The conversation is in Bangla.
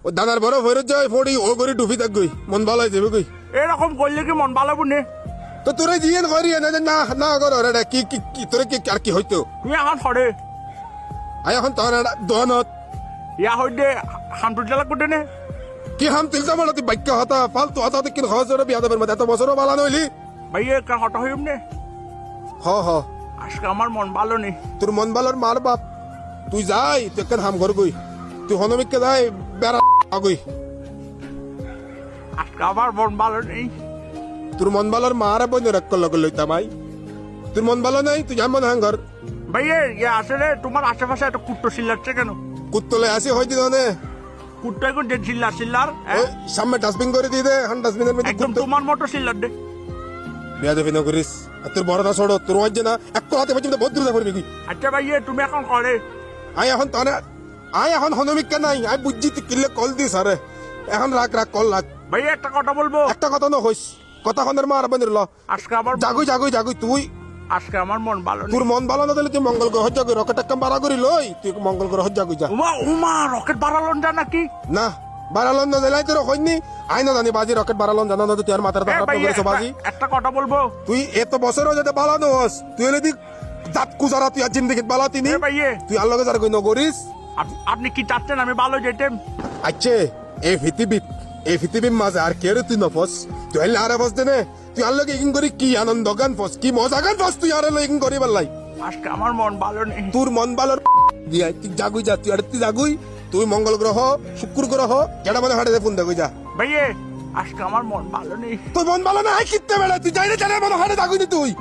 ও দাদার বড় ফেরত যায় ফড়ি ও করে ডুবি থাক গই মন ভালো হয়ে যাবে গই এরকম করলে কি মন ভালো বুনে? তো তোরে জিয়েন করি না না না কর রে কি কি কি তোরে কি আর কি হইতো তুমি এখন সরে আই এখন তোর দহনত ইয়া হইতে হামটুটা লাগবে নে। কি হাম তিলতা বড় তুই বাক্য হতা ফালতু হতা কি খরচরে বিয়া দেবের মধ্যে এত বছরও ভালো নইলি ভাইয়ে কার হটা হইম নে। হ হ আজকে আমার মন ভালো নেই। তোর মন ভালোর মার বাপ তুই যাই তুই কেন হাম ঘর গই তুই হনমিককে যাই বেড়া গই আজকে আমার মন ভালো নেই। তোর মন ভালোর মার বই রক্ক লগ লইতাম আই তোর মন ভালো নাই তুই যাম হাম ঘর ভাইয়ে ইয়া আসলে তোমার আশেপাশে একটা কুট্টো চিল্লাচ্ছে কেন? কুত্তলে আসি হইতি না কুট্টো এখন যে চিল্লার সামনে ডাস্টবিন করে দিয়ে দে এখন ডাস্টবিনের মধ্যে একদম তোমার মতো চিল্লার দে। বিয়া দেবি না করিস আর তোর বড়টা ছোড়ো তোর ওয়াজ না এক হাতে পর্যন্ত বহুত দূরে করবি কি আচ্ছা ভাইয়ে তুমি এখন করে আই এখন তানে আই এখন হনমিক নাই আই বুঝছি তুই কিনলে কল দিস আরে এখন রাখ রাখ কল রাখ ভাইয়া একটা কথা বলবো। একটা কথা ন হইস কথা খন্দের মার বানির ল আজকে আমার জাগুই জাগুই জাগুই তুই আজকে আমার মন ভালো নেই। তোর মন ভালো না দিলে তুই মঙ্গল গ্রহ জাগুই রকেট একটা বাড়া করি লই তুই মঙ্গল গ্রহ জাগুই যা উমা রকেট বাড়ালন যা নাকি? না বাড়ালন না দিলাই তোর হইনি আই না জানি বাজি রকেট বাড়ালন জানো না তুই আর মাথার এ খারাপ ভাইয়া, করেছ বাজি একটা কথা বলবো। তুই এত বছরও যেতে বালানো হস তুই এলে দি দাঁত কুজারা তুই আর জিন্দিগিত বালাতি নি এ ভাইয়ে তুই আর লগে যার কই নগরিস আপনি কি চাচ্ছেন আমি ভালো যেতেম? আচ্ছা এই পৃথিবীর মাঝে আর কে রে তুই নফস তুই এলে আরে ফস দেনে তুই আর লগে ইগিন করি কি আনন্দ গান ফস কি মজা গান ফস তুই আর লগে ইগিন করি পারলাই আজকে আমার মন ভালো নেই। তোর মন ভালো দিয়া তুই জাগুই যা তুই আর তুই জাগুই তুই মঙ্গল গ্রহ শুক্র গ্রহ কেডা মানে হাড়ে ফোন দেখুই যা ভাইয়ে আজকে আমার মন ভালো নেই। তোর মন ভালো না হয় কিত্তে বেলা তুই যাই না জানে মনে হাড়ে জাগুই নি তুই